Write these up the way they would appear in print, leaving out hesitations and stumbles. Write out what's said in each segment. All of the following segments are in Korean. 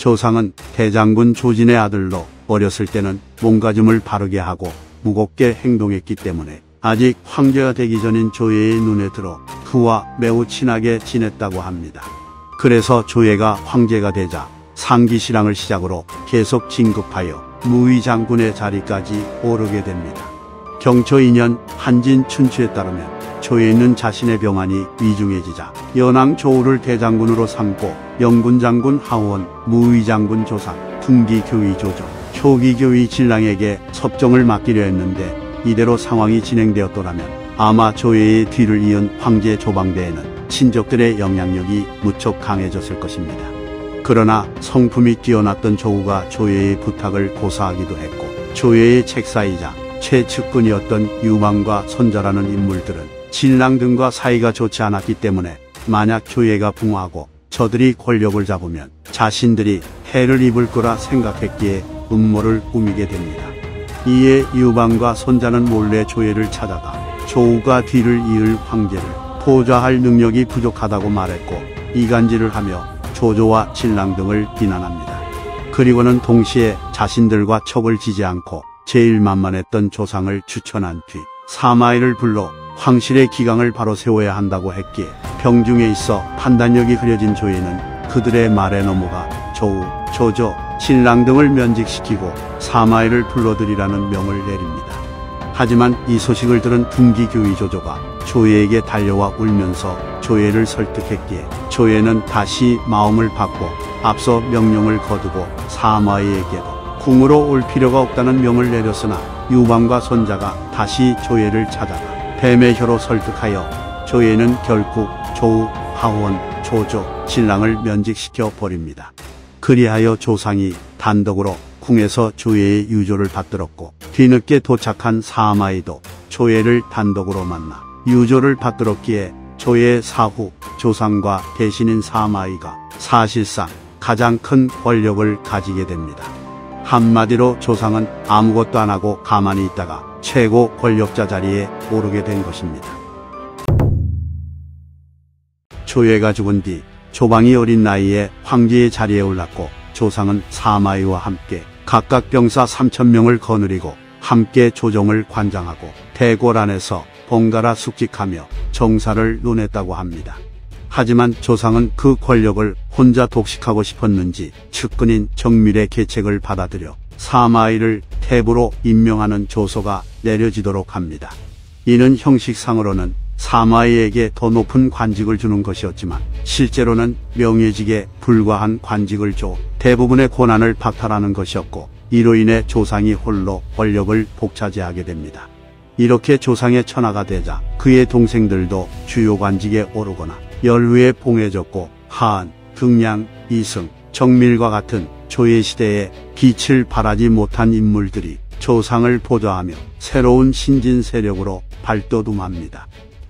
조상은 대장군 조진의 아들로 어렸을 때는 몸가짐을 바르게 하고 무겁게 행동했기 때문에 아직 황제가 되기 전인 조예의 눈에 들어 그와 매우 친하게 지냈다고 합니다. 그래서 조예가 황제가 되자 상기신랑을 시작으로 계속 진급하여 무의장군의 자리까지 오르게 됩니다. 경초 2년 한진 춘추에 따르면 조예는 자신의 병환이 위중해지자 연왕 조우를 대장군으로 삼고 영군장군 하원, 무의장군 조상, 등기교위 조조, 초기교위 신랑에게 섭정을 맡기려 했는데 이대로 상황이 진행되었더라면 아마 조예의 뒤를 이은 황제 조방대에는 친족들의 영향력이 무척 강해졌을 것입니다. 그러나 성품이 뛰어났던 조우가 조예의 부탁을 고사하기도 했고 조예의 책사이자 최측근이었던 유방과 손자라는 인물들은 신랑 등과 사이가 좋지 않았기 때문에 만약 조예가 붕하고 저들이 권력을 잡으면 자신들이 해를 입을 거라 생각했기에 음모를 꾸미게 됩니다. 이에 유방과 손자는 몰래 조예를 찾아가 조우가 뒤를 이을 황제를 포좌할 능력이 부족하다고 말했고 이간질을 하며 조조와 신랑 등을 비난합니다. 그리고는 동시에 자신들과 척을 지지 않고 제일 만만했던 조상을 추천한 뒤 사마이를 불러 황실의 기강을 바로 세워야 한다고 했기에 병중에 있어 판단력이 흐려진 조예는 그들의 말에 넘어가 조우, 조조, 신랑 등을 면직시키고 사마이를 불러들이라는 명을 내립니다. 하지만 이 소식을 들은 등기교위 조조가 조예에게 달려와 울면서 조예를 설득했기에 조예는 다시 마음을 바꿔 앞서 명령을 거두고 사마이에게도 궁으로 올 필요가 없다는 명을 내렸으나 유방과 손자가 다시 조예를 찾아가 뱀의 혀로 설득하여 조예는 결국 조우, 하원, 조조, 신랑을 면직시켜 버립니다. 그리하여 조상이 단독으로 궁에서 조예의 유조를 받들었고 뒤늦게 도착한 사마이도 조예를 단독으로 만나 유조를 받들었기에 조예 사후 조상과 대신인 사마이가 사실상 가장 큰 권력을 가지게 됩니다. 한마디로 조상은 아무것도 안 하고 가만히 있다가 최고 권력자 자리에 오르게 된 것입니다. 조예가 죽은 뒤 조방이 어린 나이에 황제의 자리에 올랐고 조상은 사마이와 함께 각각 병사 3,000명을 거느리고 함께 조정을 관장하고 대궐 안에서 번갈아 숙직하며 정사를 논했다고 합니다. 하지만 조상은 그 권력을 혼자 독식하고 싶었는지 측근인 정밀의 계책을 받아들여 사마이를 태부로 임명하는 조서가 내려지도록 합니다. 이는 형식상으로는 사마이에게 더 높은 관직을 주는 것이었지만 실제로는 명예직에 불과한 관직을 줘 대부분의 권한을 박탈하는 것이었고 이로 인해 조상이 홀로 권력을 복차지하게 됩니다. 이렇게 조상의 천하가 되자 그의 동생들도 주요 관직에 오르거나 열후에 봉해졌고 하한, 등량, 이승, 정밀과 같은 조예시대에 빛을 발하지 못한 인물들이 조상을 보좌하며 새로운 신진 세력으로 발돋움합니다.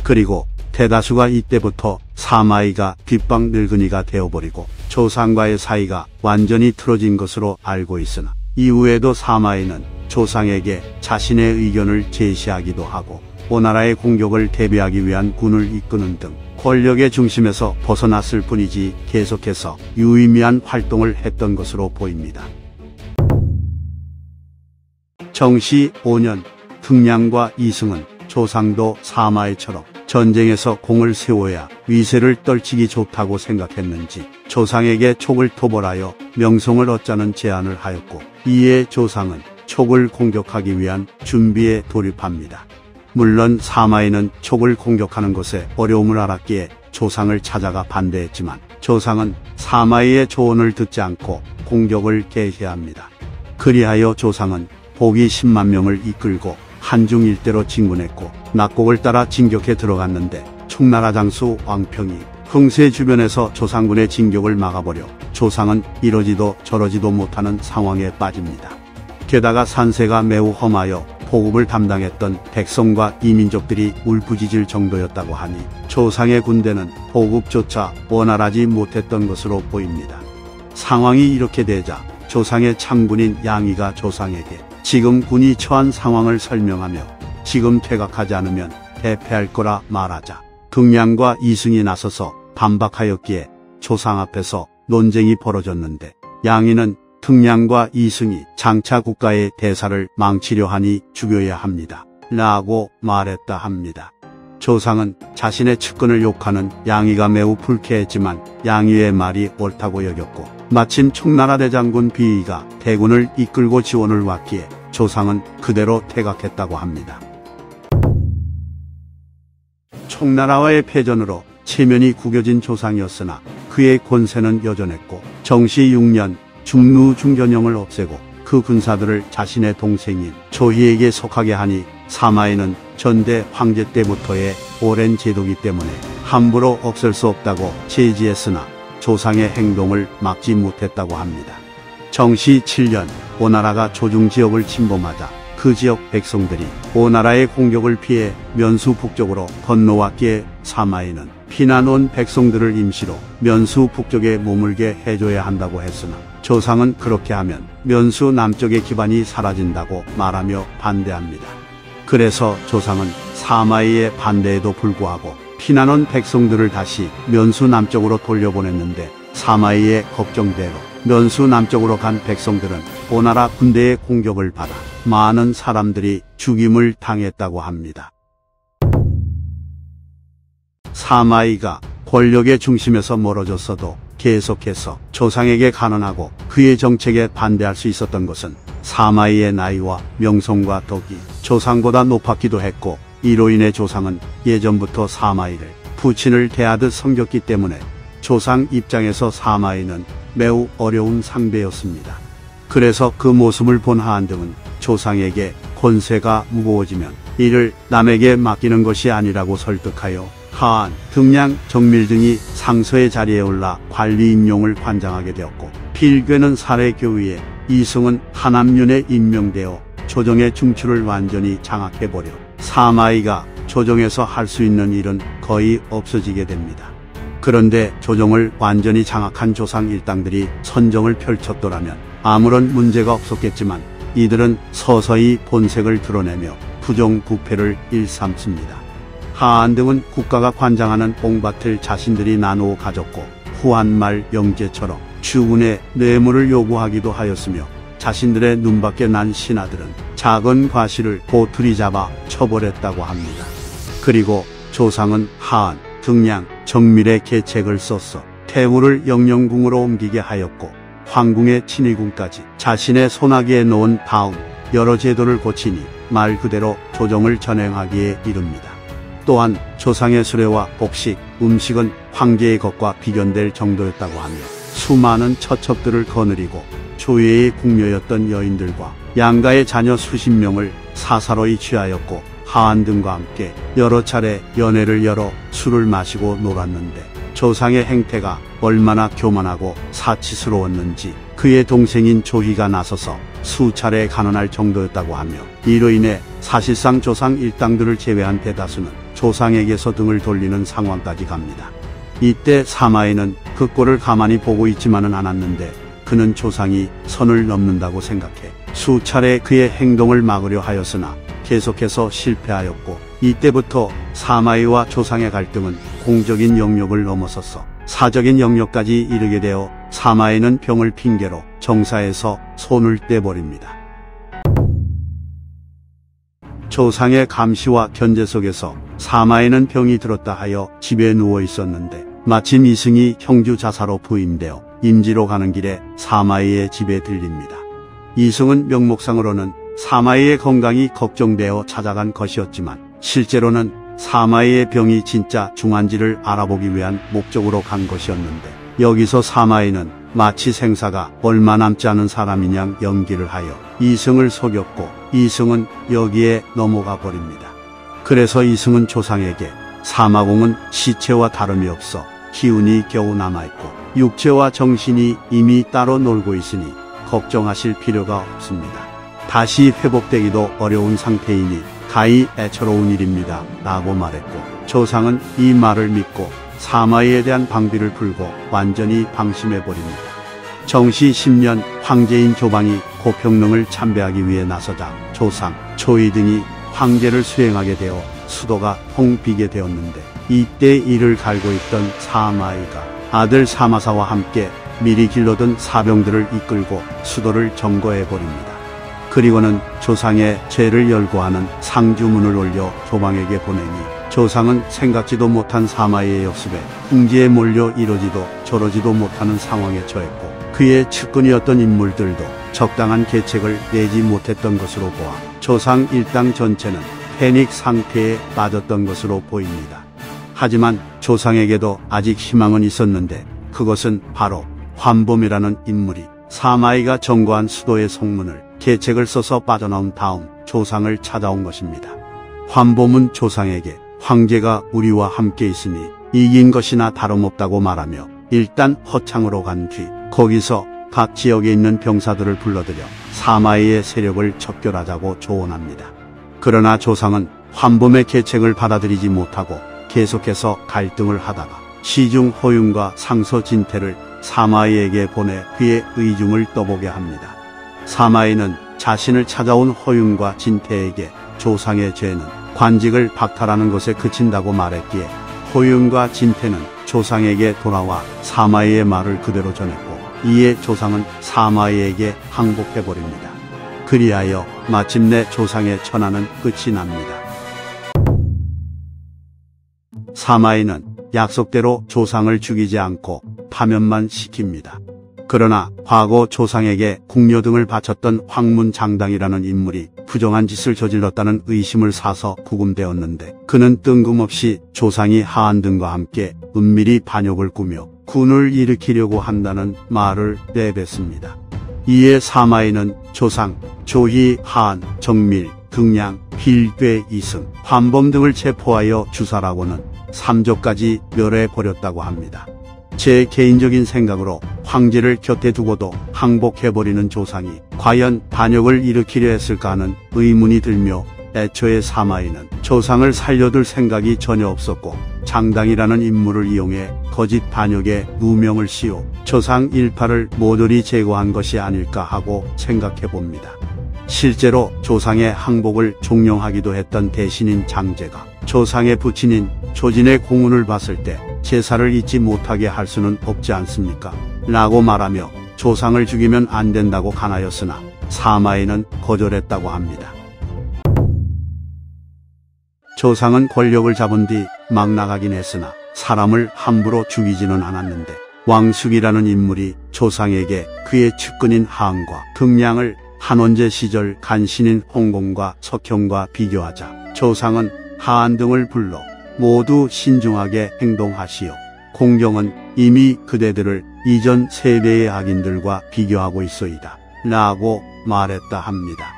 그리고 대다수가 이때부터 사마이가 뒷방 늙은이가 되어버리고 조상과의 사이가 완전히 틀어진 것으로 알고 있으나 이후에도 사마이는 조상에게 자신의 의견을 제시하기도 하고 오나라의 공격을 대비하기 위한 군을 이끄는 등 권력의 중심에서 벗어났을 뿐이지 계속해서 유의미한 활동을 했던 것으로 보입니다. 정시 5년 등량과 이승은 조상도 사마이처럼 전쟁에서 공을 세워야 위세를 떨치기 좋다고 생각했는지 조상에게 촉을 토벌하여 명성을 얻자는 제안을 하였고 이에 조상은 촉을 공격하기 위한 준비에 돌입합니다. 물론 사마이는 촉을 공격하는 것에 어려움을 알았기에 조상을 찾아가 반대했지만 조상은 사마이의 조언을 듣지 않고 공격을 개시합니다. 그리하여 조상은 복이 10만 명을 이끌고 한중 일대로 진군했고 낙곡을 따라 진격해 들어갔는데 총나라 장수 왕평이 흥세 주변에서 조상군의 진격을 막아버려 조상은 이러지도 저러지도 못하는 상황에 빠집니다. 게다가 산세가 매우 험하여 보급을 담당했던 백성과 이민족들이 울부짖을 정도였다고 하니 조상의 군대는 보급조차 원활하지 못했던 것으로 보입니다. 상황이 이렇게 되자 조상의 창군인 양이가 조상에게 지금 군이 처한 상황을 설명하며 지금 퇴각하지 않으면 대패할 거라 말하자 등량과 이승이 나서서 반박하였기에 조상 앞에서 논쟁이 벌어졌는데 양이는 등량과 이승이 장차 국가의 대사를 망치려 하니 죽여야 합니다. 라고 말했다 합니다. 조상은 자신의 측근을 욕하는 양이가 매우 불쾌했지만 양이의 말이 옳다고 여겼고 마침 청나라 대장군 비의가 대군을 이끌고 지원을 왔기에 조상은 그대로 퇴각했다고 합니다. 청나라와의 패전으로 체면이 구겨진 조상이었으나 그의 권세는 여전했고 정시 6년 중루 중전형을 없애고 그 군사들을 자신의 동생인 조희에게 속하게 하니 사마이는 전대 황제 때부터의 오랜 제도기 때문에 함부로 없앨 수 없다고 제지했으나 조상의 행동을 막지 못했다고 합니다. 정시 7년 오나라가 조중 지역을 침범하자 그 지역 백성들이 오나라의 공격을 피해 면수 북쪽으로 건너왔기에 사마이는 피난 온 백성들을 임시로 면수 북쪽에 머물게 해줘야 한다고 했으나 조상은 그렇게 하면 면수 남쪽의 기반이 사라진다고 말하며 반대합니다. 그래서 조상은 사마이의 반대에도 불구하고 피난 온 백성들을 다시 면수 남쪽으로 돌려보냈는데 사마이의 걱정대로 면수 남쪽으로 간 백성들은 오나라 군대의 공격을 받아 많은 사람들이 죽임을 당했다고 합니다. 사마이가 권력의 중심에서 멀어졌어도 계속해서 조상에게 간언하고 그의 정책에 반대할 수 있었던 것은 사마이의 나이와 명성과 덕이 조상보다 높았기도 했고 이로 인해 조상은 예전부터 사마이를 부친을 대하듯 섬겼기 때문에 조상 입장에서 사마이는 매우 어려운 상대였습니다. 그래서 그 모습을 본 하한등은 조상에게 권세가 무거워지면 이를 남에게 맡기는 것이 아니라고 설득하여 하한, 등량, 정밀 등이 상서의 자리에 올라 관리 임용을 관장하게 되었고 필궤는 사례교위에 이승은 하남윤에 임명되어 조정의 중추를 완전히 장악해버려 사마이가 조정에서 할 수 있는 일은 거의 없어지게 됩니다. 그런데 조정을 완전히 장악한 조상 일당들이 선정을 펼쳤더라면 아무런 문제가 없었겠지만 이들은 서서히 본색을 드러내며 부정부패를 일삼습니다. 하한 등은 국가가 관장하는 뽕밭을 자신들이 나누어 가졌고 후한말 영제처럼 주군의 뇌물을 요구하기도 하였으며 자신들의 눈밖에 난 신하들은 작은 과실을 고투리 잡아 처벌했다고 합니다. 그리고 조상은 하한, 등량, 정밀의 계책을 써서 태무를 영영궁으로 옮기게 하였고 황궁의 친위궁까지 자신의 손아귀에 놓은 다음 여러 제도를 고치니 말 그대로 조정을 전행하기에 이릅니다. 또한 조상의 수레와 복식, 음식은 황제의 것과 비견될 정도였다고 하며 수많은 처첩들을 거느리고 조예의 궁녀였던 여인들과 양가의 자녀 수십 명을 사사로이 취하였고 하한 등과 함께 여러 차례 연회를 열어 술을 마시고 놀았는데 조상의 행태가 얼마나 교만하고 사치스러웠는지 그의 동생인 조희가 나서서 수차례 간언할 정도였다고 하며 이로 인해 사실상 조상 일당들을 제외한 대다수는 조상에게서 등을 돌리는 상황까지 갑니다. 이때 사마이는 그 꼴을 가만히 보고 있지만은 않았는데 그는 조상이 선을 넘는다고 생각해 수차례 그의 행동을 막으려 하였으나 계속해서 실패하였고 이때부터 사마이와 조상의 갈등은 공적인 영역을 넘어서서 사적인 영역까지 이르게 되어 사마이는 병을 핑계로 정사에서 손을 떼버립니다. 조상의 감시와 견제 속에서 사마이는 병이 들었다 하여 집에 누워 있었는데 마침 이승이 형주 자사로 부임되어 임지로 가는 길에 사마이의 집에 들립니다. 이승은 명목상으로는 사마이의 건강이 걱정되어 찾아간 것이었지만 실제로는 사마이의 병이 진짜 중한지를 알아보기 위한 목적으로 간 것이었는데 여기서 사마이는 마치 생사가 얼마 남지 않은 사람이냐 연기를 하여 이승을 속였고 이승은 여기에 넘어가 버립니다. 그래서 이승은 조상에게 사마공은 시체와 다름이 없어 기운이 겨우 남아있고 육체와 정신이 이미 따로 놀고 있으니 걱정하실 필요가 없습니다. 다시 회복되기도 어려운 상태이니 가히 애처로운 일입니다. 라고 말했고 조상은 이 말을 믿고 사마이에 대한 방비를 풀고 완전히 방심해버립니다. 정시 10년 황제인 조방이 고평릉을 참배하기 위해 나서자 조상, 조이 등이 황제를 수행하게 되어 수도가 텅비게 되었는데 이때 이를 갈고 있던 사마이가 아들 사마사와 함께 미리 길러둔 사병들을 이끌고 수도를 점거해버립니다. 그리고는 조상의 죄를 열거하는 상주문을 올려 조방에게 보내니 조상은 생각지도 못한 사마이의 역습에 궁지에 몰려 이러지도 저러지도 못하는 상황에 처했고 그의 측근이었던 인물들도 적당한 계책을 내지 못했던 것으로 보아 조상 일당 전체는 패닉 상태에 빠졌던 것으로 보입니다. 하지만 조상에게도 아직 희망은 있었는데 그것은 바로 환범이라는 인물이 사마이가 점거한 수도의 성문을 계책을 써서 빠져나온 다음 조상을 찾아온 것입니다. 환범은 조상에게 황제가 우리와 함께 있으니 이긴 것이나 다름없다고 말하며 일단 허창으로 간 뒤 거기서 각 지역에 있는 병사들을 불러들여 사마이의 세력을 척결하자고 조언합니다. 그러나 조상은 환범의 계책을 받아들이지 못하고 계속해서 갈등을 하다가 시중 호윤과 상서 진태를 사마이에게 보내 그의 의중을 떠보게 합니다. 사마이는 자신을 찾아온 호윤과 진태에게 조상의 죄는 관직을 박탈하는 것에 그친다고 말했기에 호윤과 진태는 조상에게 돌아와 사마이의 말을 그대로 전했고 이에 조상은 사마이에게 항복해버립니다. 그리하여 마침내 조상의 천하는 끝이 납니다. 사마이는 약속대로 조상을 죽이지 않고 파면만 시킵니다. 그러나 과거 조상에게 궁녀 등을 바쳤던 황문장당이라는 인물이 부정한 짓을 저질렀다는 의심을 사서 구금되었는데 그는 뜬금없이 조상이 하한 등과 함께 은밀히 반역을 꾸며 군을 일으키려고 한다는 말을 내뱉습니다. 이에 사마이는 조상, 조희, 하한, 정밀, 등량, 필괴, 이승, 환범 등을 체포하여 주살하고는 3조까지 멸해버렸다고 합니다. 제 개인적인 생각으로 황제를 곁에 두고도 항복해버리는 조상이 과연 반역을 일으키려 했을까 하는 의문이 들며 애초에 사마이는 조상을 살려둘 생각이 전혀 없었고 장당이라는 인물을 이용해 거짓 반역에 누명을 씌워 조상 일파를 모조리 제거한 것이 아닐까 하고 생각해봅니다. 실제로 조상의 항복을 종용하기도 했던 대신인 장제가 조상의 부친인 조진의 공운을 봤을 때 제사를 잊지 못하게 할 수는 없지 않습니까? 라고 말하며 조상을 죽이면 안 된다고 간하였으나 사마이는 거절했다고 합니다. 조상은 권력을 잡은 뒤 막 나가긴 했으나 사람을 함부로 죽이지는 않았는데 왕숙이라는 인물이 조상에게 그의 측근인 하한과 등량을 한원제 시절 간신인 홍공과 석형과 비교하자 조상은 하한 등을 불러 모두 신중하게 행동하시오. 공경은 이미 그대들을 이전 세대의 악인들과 비교하고 있소이다. 라고 말했다 합니다.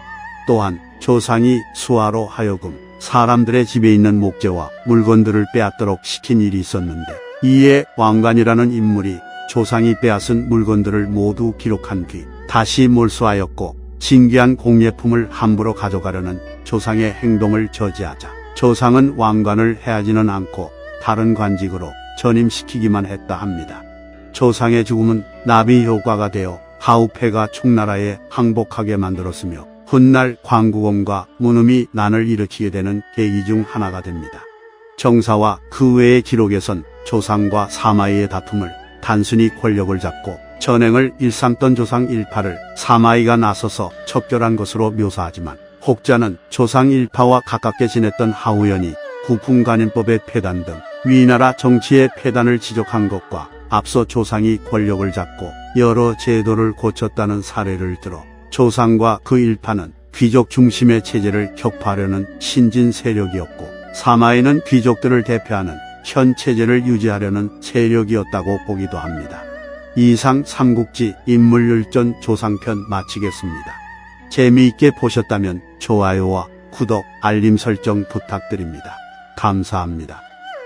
또한 조상이 수하로 하여금 사람들의 집에 있는 목재와 물건들을 빼앗도록 시킨 일이 있었는데 이에 왕관이라는 인물이 조상이 빼앗은 물건들을 모두 기록한 뒤 다시 몰수하였고 신기한 공예품을 함부로 가져가려는 조상의 행동을 저지하자 조상은 왕관을 해하지는 않고 다른 관직으로 전임시키기만 했다 합니다. 조상의 죽음은 나비 효과가 되어 하우패가 총나라에 항복하게 만들었으며 훗날 광구검과 문음이 난을 일으키게 되는 계기 중 하나가 됩니다. 정사와 그 외의 기록에선 조상과 사마이의 다툼을 단순히 권력을 잡고 전행을 일삼던 조상 일파를 사마이가 나서서 척결한 것으로 묘사하지만 혹자는 조상 일파와 가깝게 지냈던 하우연이 부풍간인법의 폐단 등 위나라 정치의 폐단을 지적한 것과 앞서 조상이 권력을 잡고 여러 제도를 고쳤다는 사례를 들어 조상과 그 일파는 귀족 중심의 체제를 격파하려는 신진 세력이었고 사마이는 귀족들을 대표하는 현 체제를 유지하려는 세력이었다고 보기도 합니다. 이상 삼국지 인물열전 조상편 마치겠습니다. 재미있게 보셨다면 좋아요와 구독, 알림 설정 부탁드립니다. 감사합니다.